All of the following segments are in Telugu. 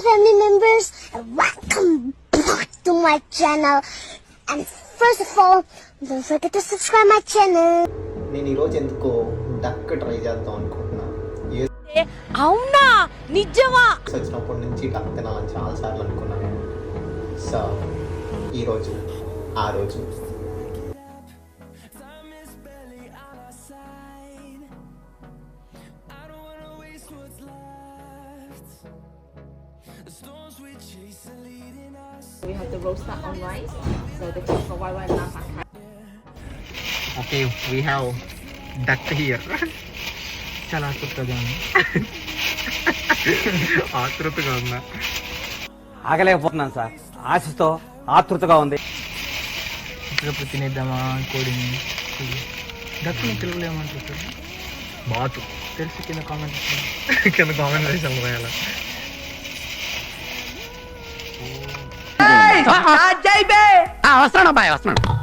family members, and welcome back to my channel. And first of all, don't forget to subscribe my channel. నేను ఈరోజు ఎందుకో డక్ ట్రై చేద్దాం అనుకుంటున్నా. అవునా నిజమా? వచ్చినప్పటి నుంచి డక్ తినాలని చాలా సార్లు అనుకున్నాను. సో ఈరోజు ఆ రోజు. We have the roasted on rice, so the chicken for white wine lamb. Okay we have duck here. చాలా ఆతృతగా ఉందా? ఆగలేకపోతున్నాను సార్, ఆశతో ఆతృతగా ఉంది. ఇప్పుడు తినేద్దామా కోడిని? డక్కుని తెలుగులో ఏమంటారు? బాతు తెలిసి కింద కామెంట్ వేసాను పోయాల. వస్తున్నాను.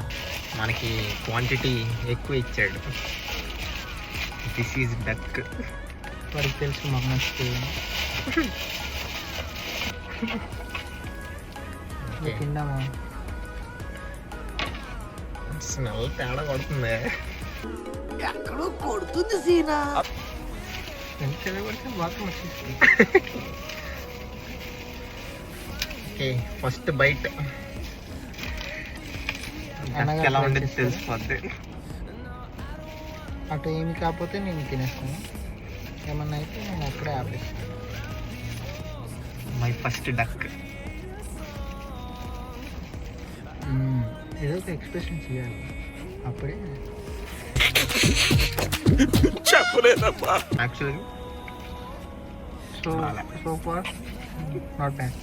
మనకి క్వాంటిటీ ఎక్కువ ఇచ్చాడు. This is duck. వారికి తెలుసు మాకు నచ్చుతుంది. తిందామా? స్మెల్ తేడా కొడుతుంది. ఎక్కడో కొడుతుంది సీనా. ఎంత కొడితే మాత్రం వచ్చేసి. ఓకే ఫస్ట్ బైట్ ఎలా ఉండేది తెలిసిపోద్ది. అటు ఏమి కాకపోతే నేను తినేస్తాను, ఏమన్నా అయితే నేను అక్కడే ఆపేస్తాను. My first duck. ఏదో ఒక ఎక్స్ప్రెషన్ చేయాలి, అప్పుడే చెప్పలేదమ్మా. Actually so far not bad.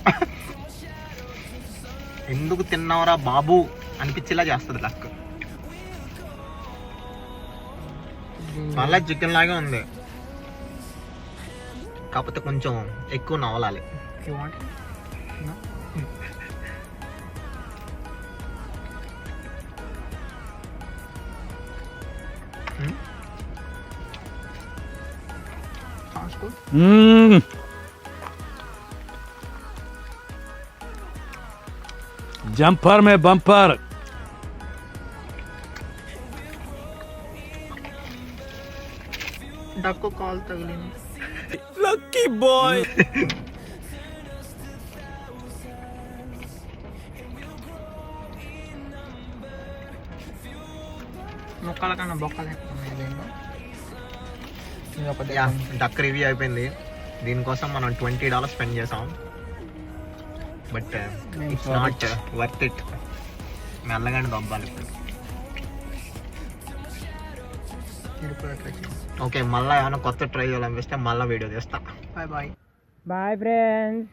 ఎందుకు తిన్నావురా బాబు అనిపించేలా చేస్తుంది డక్. మళ్ళీ చికెన్ లాగే ఉంది, కాకపోతే కొంచెం ఎక్కువ నవలాలి. जंपर में बम्पर. డక్కు కాల్ తగిలింది. Lucky boy. మొక్కల కన్నా బొక్కలు ఎక్కువ డక్ రివ్యూ అయిపోయింది. దీనికోసం మనం $20 స్పెండ్ చేసాం, but it's not worth it. మెల్లగానే దొబ్బాలి ఇప్పుడు. ఓకే మళ్ళీ ఏమైనా కొత్త ట్రై చేయాలనిపిస్తే మళ్ళీ వీడియో చేస్తా. Bye bye. Bye friends.